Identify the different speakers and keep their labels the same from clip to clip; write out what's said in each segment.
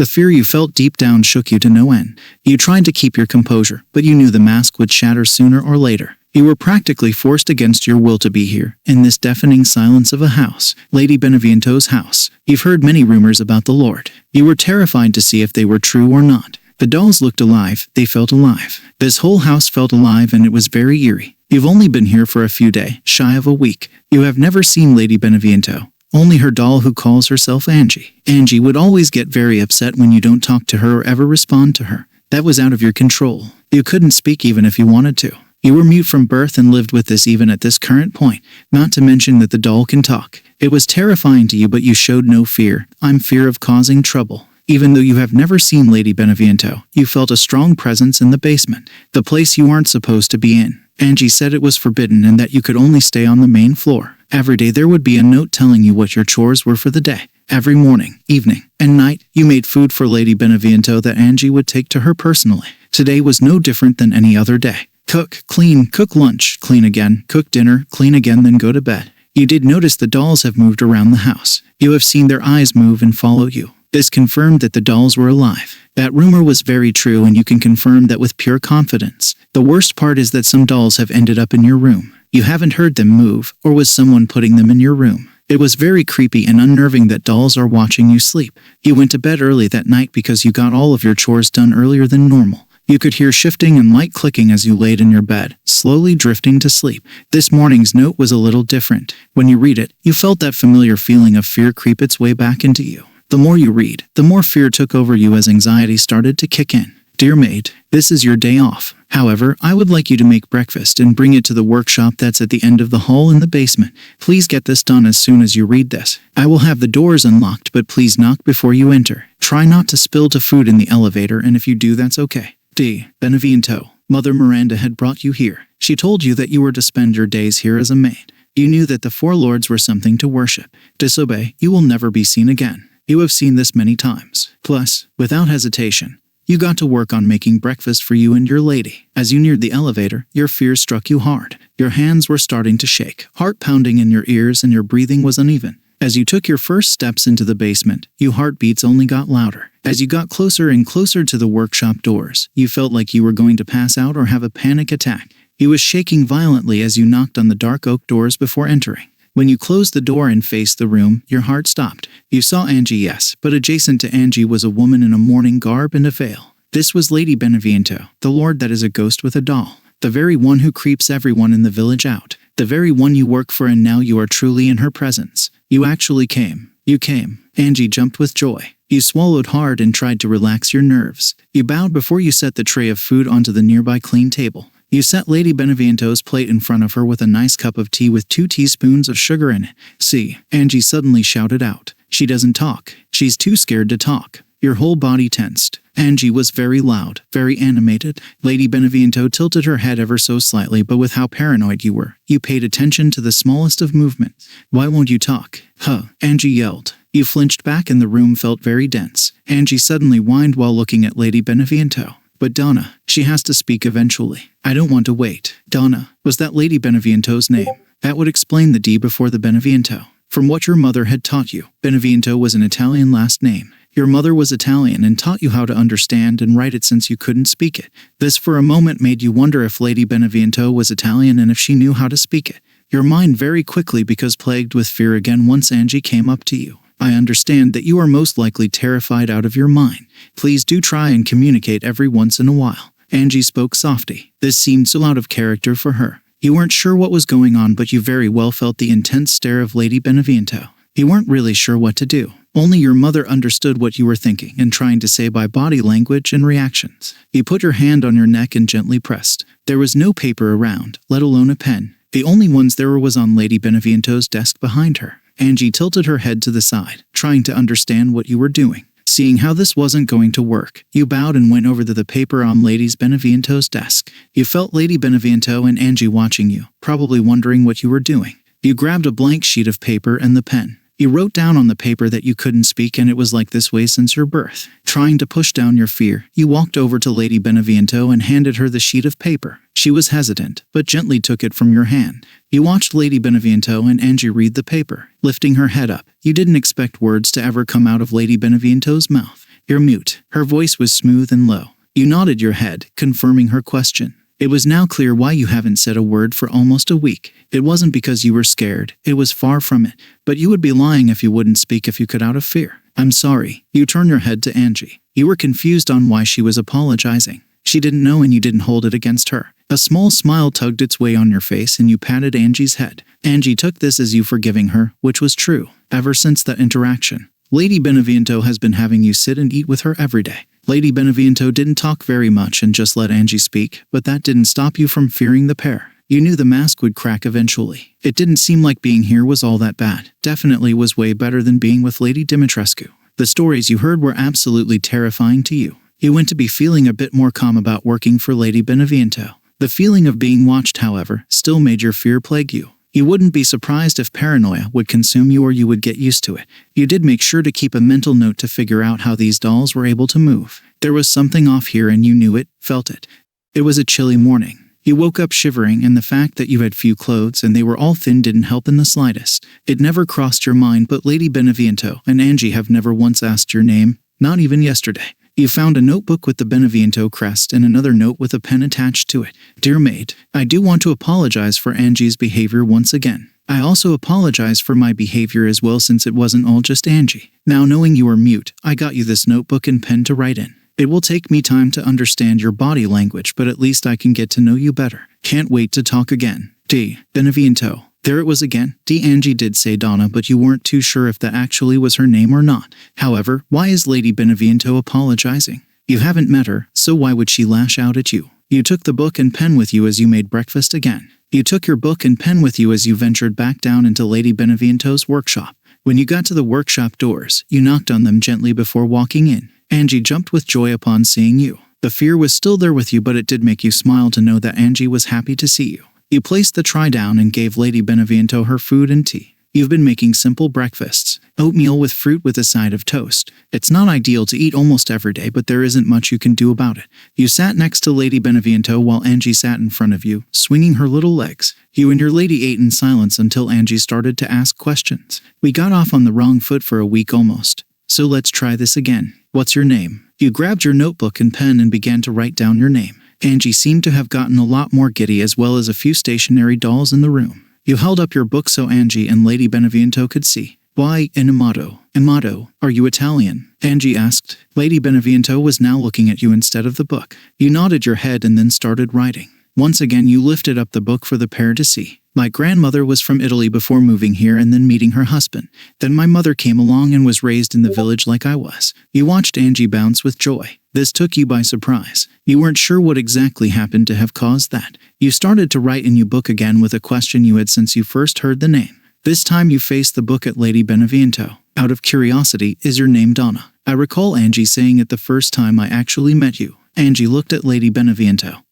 Speaker 1: The fear you felt deep down shook you to no end. You tried to keep your composure, but you knew the mask would shatter sooner or later. You were practically forced against your will to be here, in this deafening silence of a house, Lady Beneviento's house. You've heard many rumors about the Lord. You were terrified to see if they were true or not. The dolls looked alive, they felt alive. This whole house felt alive and it was very eerie. You've only been here for a few days, shy of a week. You have never seen Lady Beneviento. Only her doll who calls herself Angie. Angie would always get very upset when you don't talk to her or ever respond to her. That was out of your control. You couldn't speak even if you wanted to. You were mute from birth and lived with this even at this current point, not to mention that the doll can talk. It was terrifying to you, but you showed no fear. I'm fear of causing trouble. Even though you have never seen Lady Beneviento, you felt a strong presence in the basement, the place you aren't supposed to be in. Angie said it was forbidden and that you could only stay on the main floor. Every day there would be a note telling you what your chores were for the day. Every morning, evening, and night, you made food for Lady Beneviento that Angie would take to her personally. Today was no different than any other day. Cook, clean, cook lunch, clean again, cook dinner, clean again, then go to bed. You did notice the dolls have moved around the house. You have seen their eyes move and follow you. This confirmed that the dolls were alive. That rumor was very true, and you can confirm that with pure confidence. The worst part is that some dolls have ended up in your room. You haven't heard them move, or was someone putting them in your room? It was very creepy and unnerving that dolls are watching you sleep. You went to bed early that night because you got all of your chores done earlier than normal. You could hear shifting and light clicking as you laid in your bed, slowly drifting to sleep. This morning's note was a little different. When you read it, you felt that familiar feeling of fear creep its way back into you. The more you read, the more fear took over you as anxiety started to kick in. Dear maid, this is your day off. However, I would like you to make breakfast and bring it to the workshop that's at the end of the hall in the basement. Please get this done as soon as you read this. I will have the doors unlocked, but please knock before you enter. Try not to spill the food in the elevator, and if you do, that's okay. D. Beneviento. Mother Miranda had brought you here. She told you that you were to spend your days here as a maid. You knew that the four lords were something to worship. Disobey, you will never be seen again. You have seen this many times. Plus, without hesitation, you got to work on making breakfast for you and your lady. As you neared the elevator, your fears struck you hard. Your hands were starting to shake, heart pounding in your ears, and your breathing was uneven. As you took your first steps into the basement, your heartbeats only got louder. As you got closer and closer to the workshop doors, you felt like you were going to pass out or have a panic attack. You was shaking violently as you knocked on the dark oak doors before entering. When you closed the door and faced the room, your heart stopped. You saw Angie, yes, but adjacent to Angie was a woman in a mourning garb and a veil. This was Lady Beneviento, the lord that is a ghost with a doll. The very one who creeps everyone in the village out. The very one you work for, and now you are truly in her presence. You actually came. You came. Angie jumped with joy. You swallowed hard and tried to relax your nerves. You bowed before you set the tray of food onto the nearby clean table. You set Lady Beneviento's plate in front of her with a nice cup of tea with 2 teaspoons of sugar in it. See, Angie suddenly shouted out. She doesn't talk. She's too scared to talk. Your whole body tensed. Angie was very loud, very animated. Lady Beneviento tilted her head ever so slightly, but with how paranoid you were, you paid attention to the smallest of movements. Why won't you talk? Huh, Angie yelled. You flinched back and the room felt very dense. Angie suddenly whined while looking at Lady Beneviento. But Donna, she has to speak eventually. I don't want to wait. Donna, was that Lady Beneviento's name? That would explain the D before the Beneviento. From what your mother had taught you, Beneviento was an Italian last name. Your mother was Italian and taught you how to understand and write it since you couldn't speak it. This for a moment made you wonder if Lady Beneviento was Italian and if she knew how to speak it. Your mind very quickly because plagued with fear again once Angie came up to you. I understand that you are most likely terrified out of your mind. Please do try and communicate every once in a while. Angie spoke softly. This seemed so out of character for her. You weren't sure what was going on, but you very well felt the intense stare of Lady Beneviento. You weren't really sure what to do. Only your mother understood what you were thinking and trying to say by body language and reactions. You put your hand on your neck and gently pressed. There was no paper around, let alone a pen. The only ones there were was on Lady Beneviento's desk behind her. Angie tilted her head to the side, trying to understand what you were doing. Seeing how this wasn't going to work, you bowed and went over to the paper on Lady Beneviento's desk. You felt Lady Beneviento and Angie watching you, probably wondering what you were doing. You grabbed a blank sheet of paper and the pen. You wrote down on the paper that you couldn't speak and it was like this way since your birth. Trying to push down your fear, you walked over to Lady Beneviento and handed her the sheet of paper. She was hesitant, but gently took it from your hand. You watched Lady Beneviento and Angie read the paper, lifting her head up. You didn't expect words to ever come out of Lady Beneviento's mouth. "You're mute." Her voice was smooth and low. You nodded your head, confirming her question. It was now clear why you haven't said a word for almost a week. It wasn't because you were scared, it was far from it. But you would be lying if you wouldn't speak if you could out of fear. "I'm sorry." You turned your head to Angie. You were confused on why she was apologizing. She didn't know and you didn't hold it against her. A small smile tugged its way on your face and you patted Angie's head. Angie took this as you forgiving her, which was true. Ever since that interaction, Lady Beneviento has been having you sit and eat with her every day. Lady Beneviento didn't talk very much and just let Angie speak, but that didn't stop you from fearing the pair. You knew the mask would crack eventually. It didn't seem like being here was all that bad. Definitely was way better than being with Lady Dimitrescu. The stories you heard were absolutely terrifying to you. You went to be feeling a bit more calm about working for Lady Beneviento. The feeling of being watched, however, still made your fear plague you. You wouldn't be surprised if paranoia would consume you or you would get used to it. You did make sure to keep a mental note to figure out how these dolls were able to move. There was something off here and you knew it, felt it. It was a chilly morning. You woke up shivering and the fact that you had few clothes and they were all thin didn't help in the slightest. It never crossed your mind, but Lady Beneviento and Angie have never once asked your name, not even yesterday. You found a notebook with the Beneviento crest and another note with a pen attached to it. "Dear maid, I do want to apologize for Angie's behavior once again. I also apologize for my behavior as well since it wasn't all just Angie. Now knowing you are mute, I got you this notebook and pen to write in. It will take me time to understand your body language, but at least I can get to know you better. Can't wait to talk again. D. Beneviento." There it was again. D. Angie did say Donna, but you weren't too sure if that actually was her name or not. However, why is Lady Beneviento apologizing? You haven't met her, so why would she lash out at you? You took the book and pen with you as you made breakfast again. You took your book and pen with you as you ventured back down into Lady Beneviento's workshop. When you got to the workshop doors, you knocked on them gently before walking in. Angie jumped with joy upon seeing you. The fear was still there with you, but it did make you smile to know that Angie was happy to see you. You placed the tray down and gave Lady Beneviento her food and tea. You've been making simple breakfasts. Oatmeal with fruit with a side of toast. It's not ideal to eat almost every day, but there isn't much you can do about it. You sat next to Lady Beneviento while Angie sat in front of you, swinging her little legs. You and your lady ate in silence until Angie started to ask questions. "We got off on the wrong foot for a week almost. So let's try this again. What's your name?" You grabbed your notebook and pen and began to write down your name. Angie seemed to have gotten a lot more giddy as well as a few stationary dolls in the room. You held up your book so Angie and Lady Beneviento could see. "Why, Amato? Amato, are you Italian?" Angie asked. Lady Beneviento was now looking at you instead of the book. You nodded your head and then started writing. Once again you lifted up the book for the pair to see. "My grandmother was from Italy before moving here and then meeting her husband. Then my mother came along and was raised in the village like I was." You watched Angie bounce with joy. This took you by surprise. You weren't sure what exactly happened to have caused that. You started to write in your book again with a question you had since you first heard the name. This time you faced the book at Lady Beneviento. "Out of curiosity, is your name Donna?" I recall Angie saying it the first time I actually met you. Angie looked at Lady Beneviento.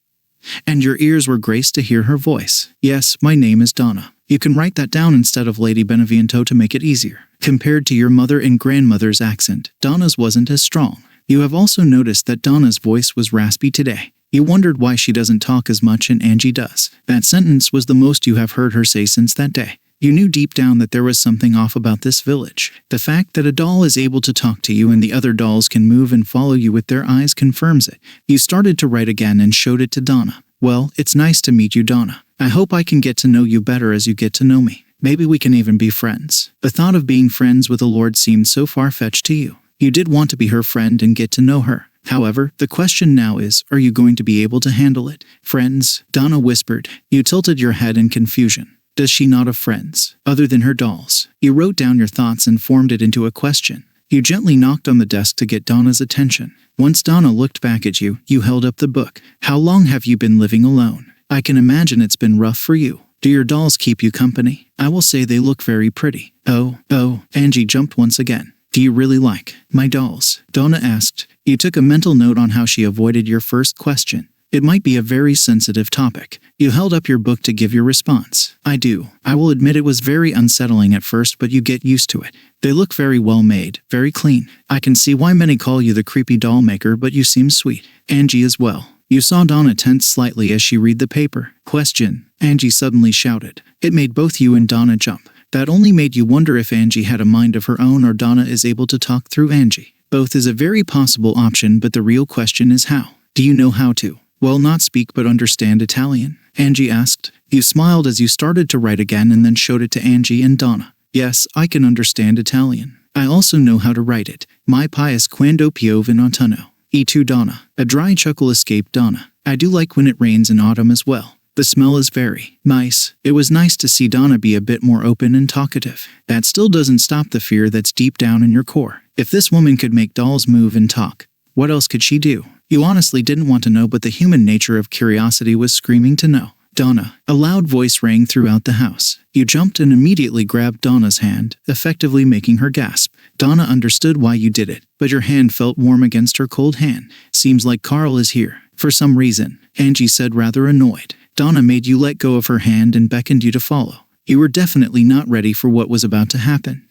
Speaker 1: And your ears were graced to hear her voice. "Yes, my name is Donna." You can write that down instead of Lady Beneviento to make it easier. Compared to your mother and grandmother's accent, Donna's wasn't as strong. You have also noticed that Donna's voice was raspy today. You wondered why she doesn't talk as much and Angie does. That sentence was the most you have heard her say since that day. You knew deep down that there was something off about this village. The fact that a doll is able to talk to you and the other dolls can move and follow you with their eyes confirms it. You started to write again and showed it to Donna. "Well, it's nice to meet you, Donna. I hope I can get to know you better as you get to know me. Maybe we can even be friends." The thought of being friends with a lord seemed so far-fetched to you. You did want to be her friend and get to know her. However, the question now is, are you going to be able to handle it? "Friends?" Donna whispered. You tilted your head in confusion. Does she not have friends, other than her dolls? You wrote down your thoughts and formed it into a question. You gently knocked on the desk to get Donna's attention. Once Donna looked back at you, you held up the book. "How long have you been living alone? I can imagine it's been rough for you. Do your dolls keep you company? I will say they look very pretty." Oh, Angie jumped once again. "Do you really like my dolls?" Donna asked. You took a mental note on how she avoided your first question. It might be a very sensitive topic. You held up your book to give your response. "I do. I will admit it was very unsettling at first, but you get used to it. They look very well made, very clean. I can see why many call you the creepy doll maker, but you seem sweet. Angie as well." You saw Donna tense slightly as she read the paper. "Question," Angie suddenly shouted. It made both you and Donna jump. That only made you wonder if Angie had a mind of her own or Donna is able to talk through Angie. Both is a very possible option, but the real question is how. Do you know how to? Well, not speak but understand Italian? Angie asked. You smiled as you started to write again and then showed it to Angie and Donna. Yes, I can understand Italian. I also know how to write it. My pious quando piove in autunno. E tu Donna. A dry chuckle escaped Donna. I do like when it rains in autumn as well. The smell is very nice. It was nice to see Donna be a bit more open and talkative. That still doesn't stop the fear that's deep down in your core. If this woman could make dolls move and talk, what else could she do? You honestly didn't want to know, but the human nature of curiosity was screaming to know. Donna. A loud voice rang throughout the house. You jumped and immediately grabbed Donna's hand, effectively making her gasp. Donna understood why you did it, but your hand felt warm against her cold hand. Seems like Carl is here. For some reason, Angie said, rather annoyed. Donna made you let go of her hand and beckoned you to follow. You were definitely not ready for what was about to happen.